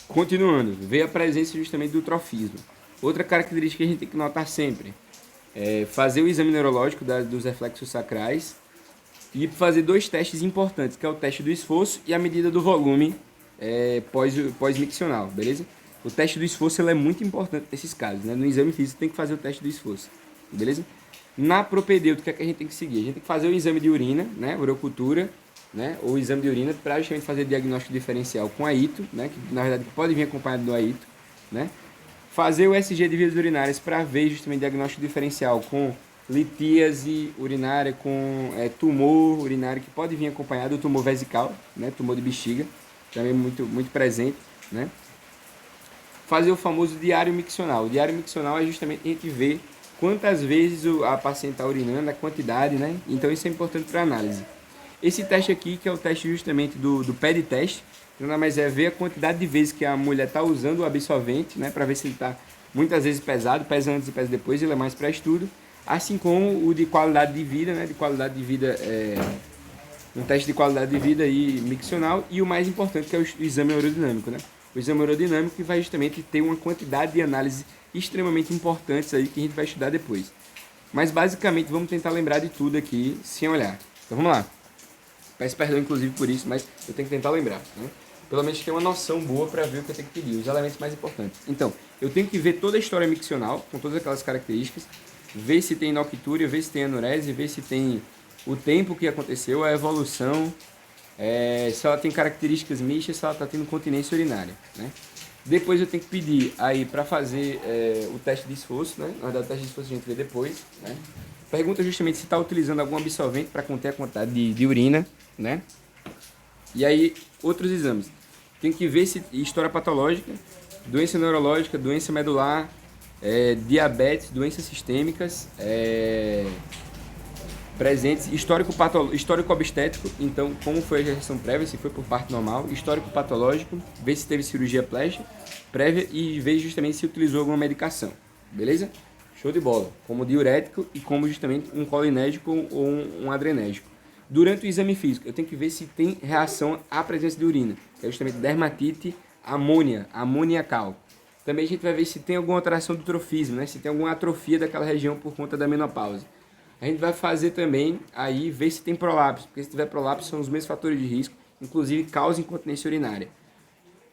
Continuando, veio a presença justamente do trofismo. Outra característica que a gente tem que notar sempre é fazer o exame neurológico dos reflexos sacrais e fazer dois testes importantes, que é o teste do esforço e a medida do volume pós-miccional, beleza? O teste do esforço ele é muito importante nesses casos, né? No exame físico tem que fazer o teste do esforço, beleza? Na propedêutica, o que é que a gente tem que seguir? A gente tem que fazer o exame de urina, né? Urocultura, né? Ou o exame de urina para justamente fazer o diagnóstico diferencial com a ITO, né? Que na verdade pode vir acompanhado do AITO, né? Fazer o SG de vias urinárias para ver justamente diagnóstico diferencial com litíase urinária, com tumor urinário que pode vir acompanhado do tumor vesical, né? Tumor de bexiga, também muito presente, né? Fazer o famoso diário miccional. O diário miccional é justamente a gente ver quantas vezes a paciente está urinando, a quantidade, né? Então isso é importante para análise. Esse teste aqui, que é o teste justamente do PED teste, nada mais é ver a quantidade de vezes que a mulher está usando o absorvente, né? Para ver se ele está muitas vezes pesado, pesa antes e pesa depois, ele é mais para estudo. Assim como o de qualidade de vida, né? De qualidade de vida, um teste de qualidade de vida aí, miccional. E o mais importante, que é o exame aerodinâmico, né? O exame aerodinâmico que vai justamente ter uma quantidade de análises extremamente importantes aí que a gente vai estudar depois. Mas basicamente vamos tentar lembrar de tudo aqui sem olhar. Então vamos lá. Peço perdão inclusive por isso, mas eu tenho que tentar lembrar, né? Pelo menos ter uma noção boa para ver o que eu tenho que pedir, os elementos mais importantes. Então, eu tenho que ver toda a história miccional, com todas aquelas características, ver se tem noctúria, ver se tem anurese, ver se tem o tempo que aconteceu, a evolução, se ela tem características mistas, se ela está tendo continência urinária, né? Depois eu tenho que pedir aí para fazer o teste de esforço, né? Na verdade, o teste de esforço a gente vê depois, né? Pergunta justamente se está utilizando algum absorvente para conter a quantidade de urina, né? E aí, outros exames. Tem que ver se história patológica, doença neurológica, doença medular, diabetes, doenças sistêmicas, presentes, histórico obstétrico, então como foi a gestação prévia, se foi por parto normal, histórico patológico, ver se teve cirurgia plástica prévia e ver justamente se utilizou alguma medicação, beleza? Show de bola, como diurético e como justamente um colinérgico ou um adrenérgico. Durante o exame físico, eu tenho que ver se tem reação à presença de urina, que é justamente dermatite amoniacal. Também a gente vai ver se tem alguma alteração do trofismo, né? Se tem alguma atrofia daquela região por conta da menopausa. A gente vai fazer também aí ver se tem prolapso, porque se tiver prolapso são os mesmos fatores de risco, inclusive causa incontinência urinária.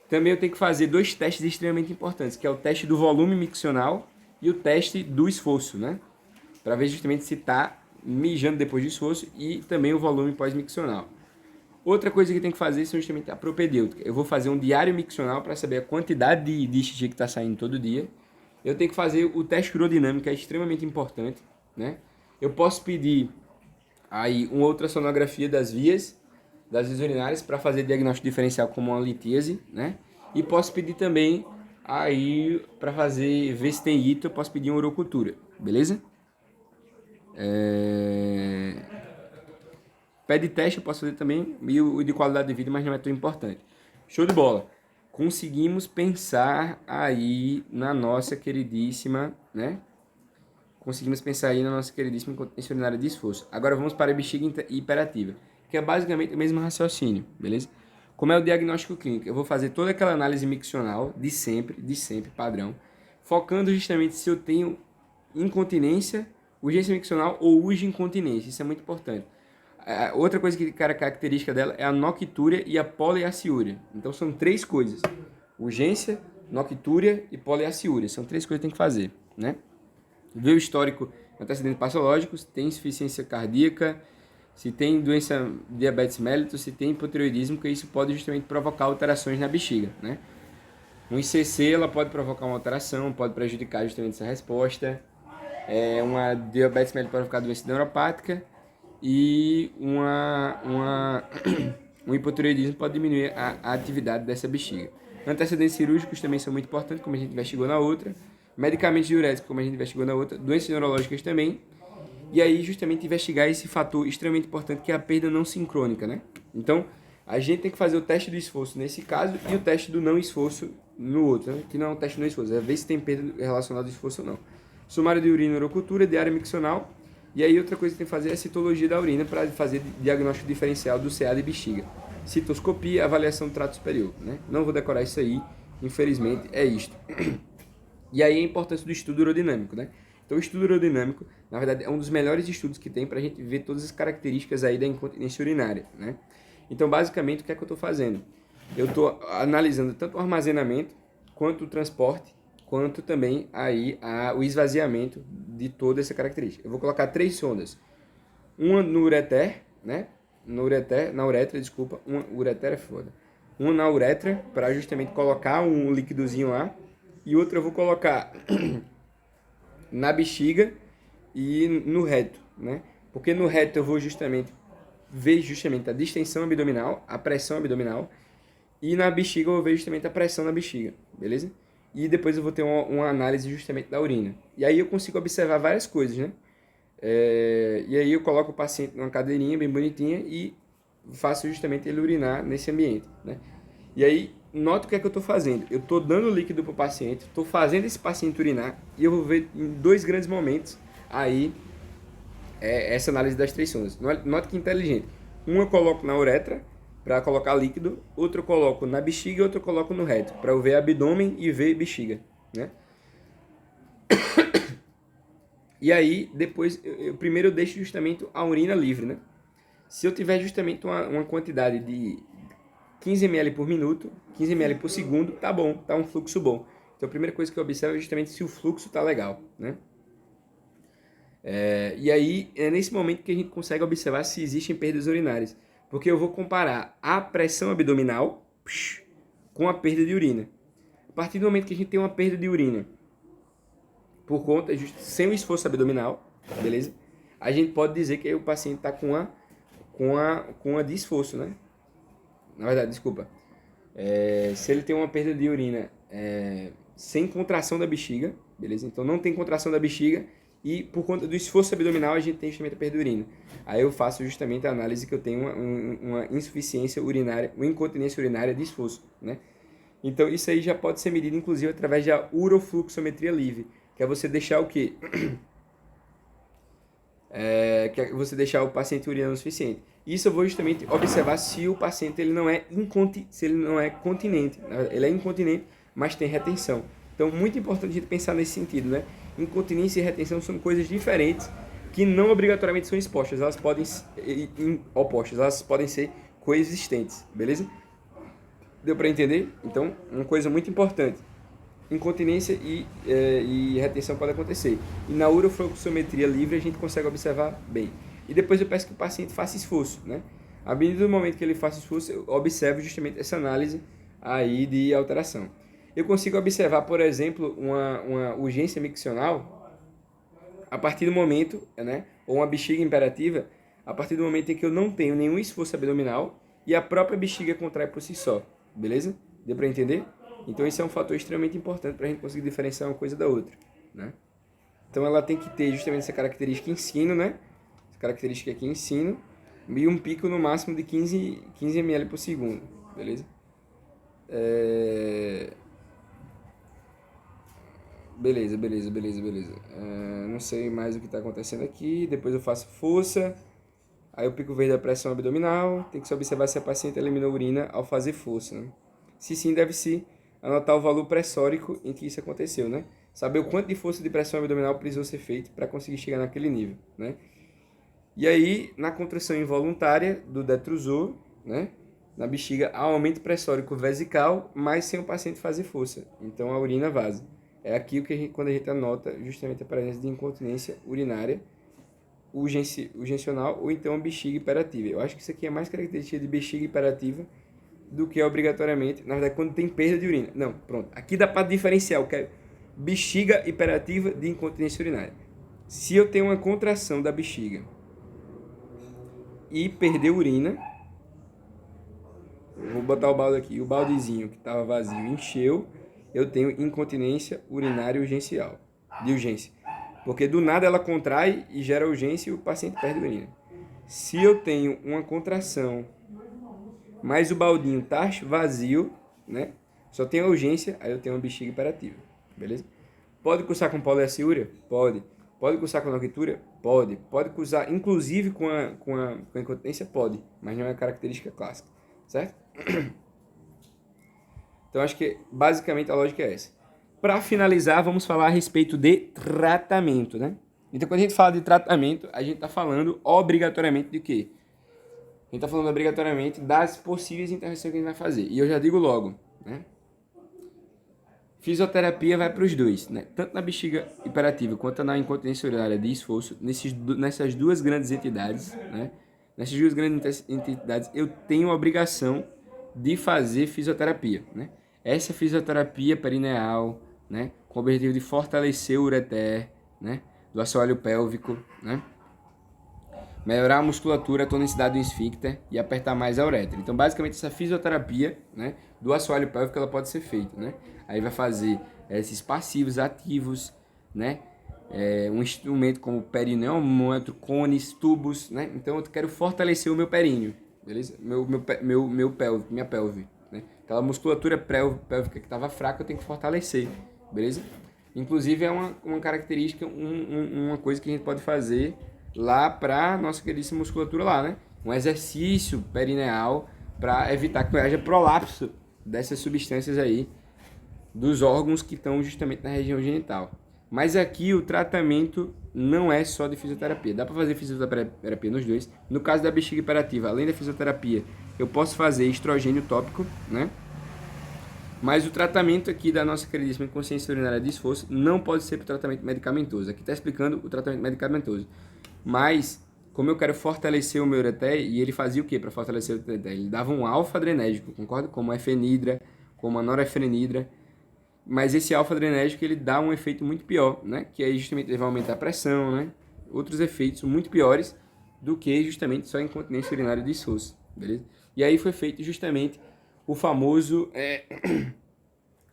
Também eu tenho que fazer dois testes extremamente importantes, que é o teste do volume miccional e o teste do esforço, né? Para ver justamente se está mijando depois do esforço e também o volume pós-miccional. Outra coisa que tem que fazer são justamente a propedêutica. Eu vou fazer um diário miccional para saber a quantidade de xixi que está saindo todo dia. Eu tenho que fazer o teste urodinâmico, que é extremamente importante, né? Eu posso pedir aí uma ultrassonografia das vias urinárias para fazer diagnóstico diferencial como uma litíase, né? E posso pedir também aí para ver se tem ito, eu posso pedir uma urocultura, beleza? Pé de teste eu posso fazer também, e o de qualidade de vida, mas não é tão importante. Show de bola! Conseguimos pensar aí na nossa queridíssima, né? Conseguimos pensar aí na nossa queridíssima incontinência urinária de esforço. Agora vamos para a bexiga hiperativa, que é basicamente o mesmo raciocínio, beleza? Como é o diagnóstico clínico? Eu vou fazer toda aquela análise miccional de sempre, padrão, focando justamente se eu tenho incontinência, urgência miccional ou urge incontinência. Isso é muito importante. Outra coisa que é característica dela é a noctúria e a poliaciúria. Então são três coisas: urgência, noctúria e poliaciúria. São três coisas que tem que fazer, né? Ver o histórico antecedentes patológicos, se tem insuficiência cardíaca, se tem doença diabetes mellitus, se tem hipotireoidismo, que isso pode justamente provocar alterações na bexiga, né? Um ICC ela pode provocar uma alteração, pode prejudicar justamente essa resposta. Uma diabetes mellitus pode provocar doença neuropática e um hipotireoidismo pode diminuir a atividade dessa bexiga. Antecedentes cirúrgicos também são muito importantes, como a gente investigou na outra. Medicamentos diuréticos, como a gente investigou na outra. Doenças neurológicas também. E aí, justamente, investigar esse fator extremamente importante, que é a perda não sincrônica, né? Então, a gente tem que fazer o teste do esforço nesse caso e o teste do não esforço no outro, né? Que não é um teste do não esforço, é ver se tem perda relacionada ao esforço ou não. Sumário de urina e urocultura, diária miccional. E aí, outra coisa que tem que fazer é a citologia da urina para fazer diagnóstico diferencial do CA de bexiga. Citoscopia, avaliação do trato superior, né? Não vou decorar isso aí, infelizmente, é isto. E aí a importância do estudo urodinâmico, né? Então, o estudo urodinâmico, na verdade, é um dos melhores estudos que tem para a gente ver todas as características aí da incontinência urinária, né? Então, basicamente, o que é que eu estou fazendo? Eu estou analisando tanto o armazenamento, quanto o transporte, quanto também aí o esvaziamento de toda essa característica. Eu vou colocar 3 sondas. Uma no ureter, né? Na uretra, desculpa. Uma ureter é foda. Uma na uretra, para justamente colocar um líquidozinho lá. E outra eu vou colocar na bexiga e no reto, né? Porque no reto eu vou justamente ver justamente a distensão abdominal, a pressão abdominal, e na bexiga eu vou ver justamente a pressão na bexiga, beleza? E depois eu vou ter uma análise justamente da urina. E aí eu consigo observar várias coisas, né? E aí eu coloco o paciente numa cadeirinha bem bonitinha e faço justamente ele urinar nesse ambiente, né? E aí, nota o que é que eu estou fazendo. Eu estou dando líquido para o paciente, estou fazendo esse paciente urinar e eu vou ver em 2 grandes momentos aí essa análise das 3 sondas. Nota que inteligente. Uma eu coloco na uretra para colocar líquido, outra eu coloco na bexiga e outra eu coloco no reto, para eu ver abdômen e ver bexiga, né? E aí, depois, primeiro eu deixo justamente a urina livre, né? Se eu tiver justamente uma quantidade de 15 ml por minuto, 15 ml por segundo, tá bom, tá um fluxo bom. Então a primeira coisa que eu observo é justamente se o fluxo tá legal, né? E aí é nesse momento que a gente consegue observar se existem perdas urinárias. Porque eu vou comparar a pressão abdominal com a perda de urina. A partir do momento que a gente tem uma perda de urina por conta, sem o esforço abdominal, beleza? A gente pode dizer que o paciente está com a de esforço, né? Na verdade, desculpa. Se ele tem uma perda de urina sem contração da bexiga, beleza? Então não tem contração da bexiga e por conta do esforço abdominal a gente tem justamente a perda de urina. Aí eu faço justamente a análise que eu tenho uma insuficiência urinária, uma incontinência urinária de esforço, né? Então isso aí já pode ser medido inclusive através da urofluxometria livre, que é você deixar o quê? Que é você deixar o paciente urinando o suficiente. Isso eu vou justamente observar se o paciente ele não é continente. Ele é incontinente, mas tem retenção. Então, muito importante a gente pensar nesse sentido, né? Incontinência e retenção são coisas diferentes que não obrigatoriamente são expostas. Elas podem opostas, elas podem ser coexistentes, beleza? Deu para entender? Então, uma coisa muito importante. Incontinência e retenção pode acontecer. E na urofluxometria livre a gente consegue observar bem. E depois eu peço que o paciente faça esforço, né? A partir do momento que ele faça esforço, eu observo justamente essa análise aí de alteração. Eu consigo observar, por exemplo, uma urgência miccional a partir do momento, né? Ou uma bexiga imperativa, a partir do momento em que eu não tenho nenhum esforço abdominal e a própria bexiga contrai por si só. Beleza? Deu para entender? Então esse é um fator extremamente importante para a gente conseguir diferenciar uma coisa da outra, né? Então ela tem que ter justamente essa característica ensino, né? Essa característica aqui ensino e um pico no máximo de 15 ml por segundo, beleza? Beleza. Não sei mais o que está acontecendo aqui. Depois eu faço força. Aí o pico verde da pressão abdominal. Tem que se observar se a paciente eliminou urina ao fazer força, né? Se sim, deve-se anotar o valor pressórico em que isso aconteceu, né? Saber o quanto de força de pressão abdominal precisou ser feito para conseguir chegar naquele nível, né? E aí, na contração involuntária do detrusor, né? Na bexiga, há aumento pressórico vesical, mas sem o paciente fazer força. Então a urina vaza. É aqui que quando a gente anota justamente a presença de incontinência urinária urgencional ou então bexiga hiperativa. Eu acho que isso aqui é mais característica de bexiga hiperativa do que obrigatoriamente, na verdade, quando tem perda de urina. Não, pronto. Aqui dá para diferenciar o que é bexiga hiperativa de incontinência urinária. Se eu tenho uma contração da bexiga e perder urina, vou botar o balde aqui, o baldezinho que estava vazio encheu, eu tenho incontinência urinária urgencial, de urgência. Porque do nada ela contrai e gera urgência e o paciente perde urina. Se eu tenho uma contração, mas o baldinho tá vazio, né? Só tem a urgência, aí eu tenho uma bexiga hiperativa, beleza? Pode cursar com poliaciúria? Pode. Pode cursar com noctúria? Pode. Pode cursar, inclusive com a incontinência? Pode. Mas não é característica clássica, certo? Então, acho que basicamente a lógica é essa. Para finalizar, vamos falar a respeito de tratamento, né? Então, quando a gente fala de tratamento, a gente está falando obrigatoriamente de quê? A gente está falando obrigatoriamente das possíveis intervenções que a gente vai fazer. E eu já digo logo, né? Fisioterapia vai para os dois, né? Tanto na bexiga hiperativa quanto na incontinência urinária de esforço, nessas duas grandes entidades, né? Nessas duas grandes entidades, eu tenho a obrigação de fazer fisioterapia, né? Essa fisioterapia perineal, né? Com o objetivo de fortalecer o ureter, né? Do assoalho pélvico, né? Melhorar a musculatura, a tonicidade do esfíncter e apertar mais a uretra. Então, basicamente, essa fisioterapia, né, do assoalho pélvico, ela pode ser feita, né? Aí vai fazer esses passivos, ativos, né? Um instrumento como perineumonômetro, cones, tubos, né? Então, eu quero fortalecer o meu períneo, beleza? Meu pélvico, minha pelve, né? Aquela musculatura pélvica que estava fraca, eu tenho que fortalecer, beleza? Inclusive, é uma característica, uma coisa que a gente pode fazer lá para nossa queridíssima musculatura lá, né? Um exercício perineal para evitar que haja prolapso dessas substâncias aí dos órgãos que estão justamente na região genital. Mas aqui o tratamento não é só de fisioterapia. Dá para fazer fisioterapia nos dois. No caso da bexiga hiperativa, além da fisioterapia, eu posso fazer estrogênio tópico, né? Mas o tratamento aqui da nossa queridíssima inconsciência urinária de esforço não pode ser para tratamento medicamentoso. Aqui está explicando o tratamento medicamentoso. Mas, como eu quero fortalecer o meu ureter, e ele fazia o que para fortalecer o ureter? Ele dava um alfa-adrenérgico, concorda? Como a efenidra, como a norefrenidra. Mas esse alfa-adrenérgico, ele dá um efeito muito pior, né? Que aí justamente ele vai aumentar a pressão, né? Outros efeitos muito piores do que justamente só a incontinência urinária de esforço, beleza? E aí foi feito justamente o famoso,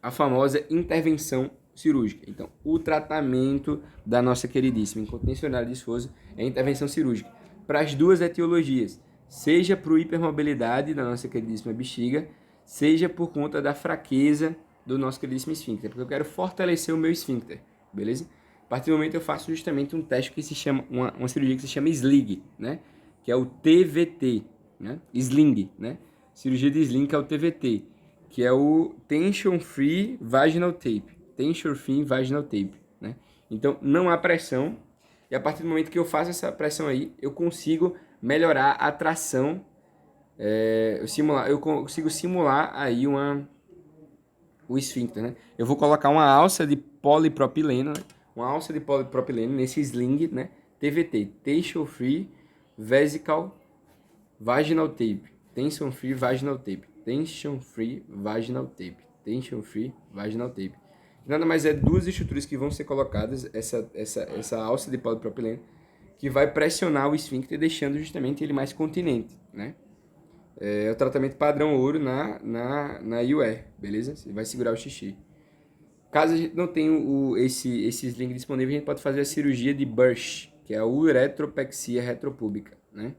a famosa intervenção cirúrgica. Então, o tratamento da nossa queridíssima incontinência urinária de esforço é intervenção cirúrgica para as duas etiologias, seja por hipermobilidade da nossa queridíssima bexiga, seja por conta da fraqueza do nosso queridíssimo esfíncter, porque eu quero fortalecer o meu esfíncter, beleza? A partir do momento eu faço justamente um teste que se chama, uma cirurgia que se chama SLIG, né? Que é o TVT, né? Sling, né? Cirurgia de Sling, que é o TVT, que é o Tension Free Vaginal Tape. Tension Free Vaginal Tape, né? Então, não há pressão, e a partir do momento que eu faço essa pressão aí, eu consigo melhorar a tração, eu consigo simular aí o esfíncter, né? Eu vou colocar uma alça de polipropileno, né? Uma alça de polipropileno nesse sling, né? TVT, Tension Free Vesical Vaginal Tape. Tension Free Vaginal Tape. Tension Free Vaginal Tape. Tension Free Vaginal Tape. Nada mais é duas estruturas que vão ser colocadas, essa alça de polipropileno, que vai pressionar o esfíncter, deixando justamente ele mais continente, né? É o tratamento padrão ouro na IUR, beleza? Você vai segurar o xixi. Caso a gente não tenha esse sling disponível, a gente pode fazer a cirurgia de Bursch, que é a uretropexia retropúbica, né?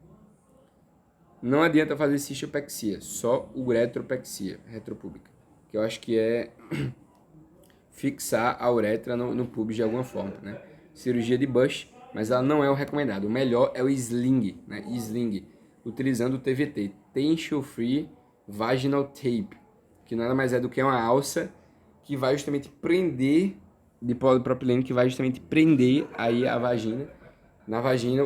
Não adianta fazer cistopexia, só uretropexia retropúbica, que eu acho que é fixar a uretra no pubis de alguma forma, né? Cirurgia de Bush, mas ela não é o recomendado. O melhor é o sling, né? Sling, utilizando o TVT, Tension Free Vaginal Tape, que nada mais é do que uma alça que vai justamente prender, de polipropileno, que vai justamente prender aí a vagina. Na vagina,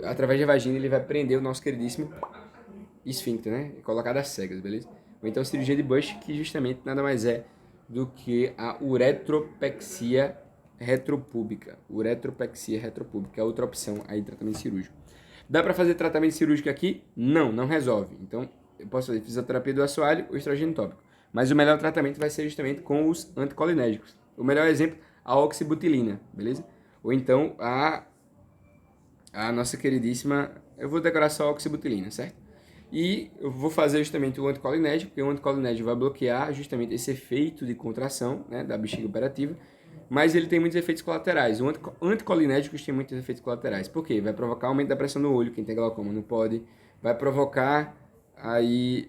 através da vagina, ele vai prender o nosso queridíssimo esfíncter, né? Colocado às cegas, beleza? Ou então cirurgia de Bush, que justamente nada mais é do que a uretropexia retropúbica. Uretropexia retropúbica é outra opção aí de tratamento cirúrgico. Dá para fazer tratamento cirúrgico aqui? Não resolve. Então, eu posso fazer fisioterapia do assoalho ou estrogênio tópico. Mas o melhor tratamento vai ser justamente com os anticolinérgicos. O melhor exemplo, a oxibutilina, beleza? Ou então a nossa queridíssima... Eu vou decorar só a oxibutilina, certo? E eu vou fazer justamente o anticolinérgico, porque o anticolinérgico vai bloquear justamente esse efeito de contração, né, da bexiga operativa, mas ele tem muitos efeitos colaterais. O anticolinérgico tem muitos efeitos colaterais. Por quê? Vai provocar aumento da pressão no olho, quem tem glaucoma não pode. Vai provocar aí...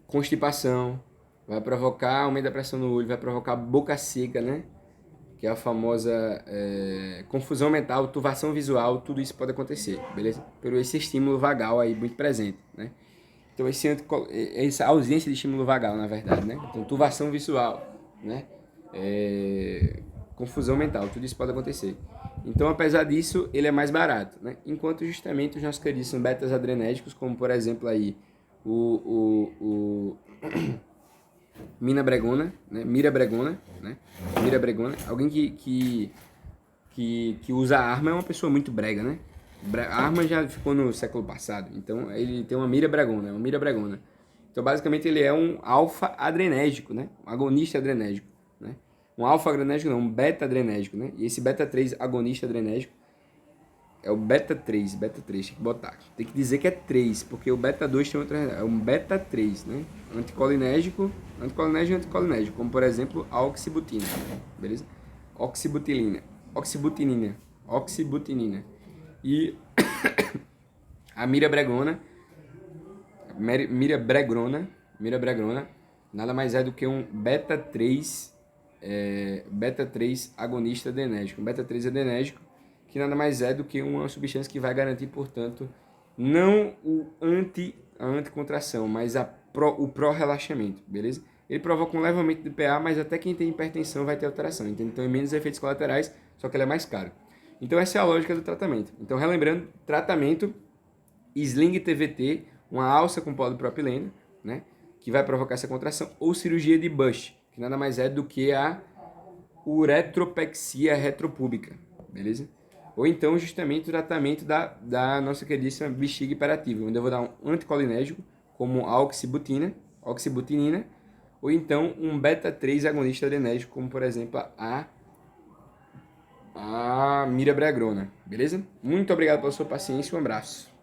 constipação, vai provocar aumento da pressão no olho, vai provocar boca seca, né? que é a famosa confusão mental, turvação visual, tudo isso pode acontecer, beleza? Por esse estímulo vagal aí muito presente, né? Então, essa ausência de estímulo vagal, na verdade, né? Então, turvação visual, né? Confusão mental, tudo isso pode acontecer. Então, apesar disso, ele é mais barato, né? Enquanto justamente os nossos queridos são betas adrenérgicos, como por exemplo aí o Mina Bregona, né? Mira Bregona, né? Mira Bregona, alguém que usa arma é uma pessoa muito brega, né? A arma já ficou no século passado, então ele tem uma mira bregona, uma mira bregona. Então basicamente ele é um alfa-adrenérgico, né? Um agonista adrenérgico, né? Um alfa-adrenérgico não, um beta-adrenérgico, né? E esse beta-3 agonista adrenérgico é o beta-3, beta-3, tem que botar. Tem que dizer que é 3, porque o beta-2 tem outra, é um beta-3, né? Anticolinérgico, como por exemplo a oxibutina, beleza? Oxibutinina. E a mirabregona, nada mais é do que um beta-3 agonista adrenérgico. Um beta-3 adrenérgico, que nada mais é do que uma substância que vai garantir, portanto, não a anticontração, mas o pró-relaxamento, beleza? Ele provoca um levemente de PA, mas até quem tem hipertensão vai ter alteração, entende? Então, tem menos efeitos colaterais, só que ele é mais caro. Então, essa é a lógica do tratamento. Então, relembrando, tratamento, sling TVT, uma alça com polipropileno, né? Que vai provocar essa contração, ou cirurgia de Bush, que nada mais é do que a uretropexia retropúbica, beleza? Ou então, justamente, o tratamento da nossa queridíssima bexiga hiperativa, onde eu vou dar um anticolinérgico, como a oxibutinina, ou então um beta-3 agonista adrenérgico, como, por exemplo, a mirabrogrona, beleza? Muito obrigado pela sua paciência e um abraço.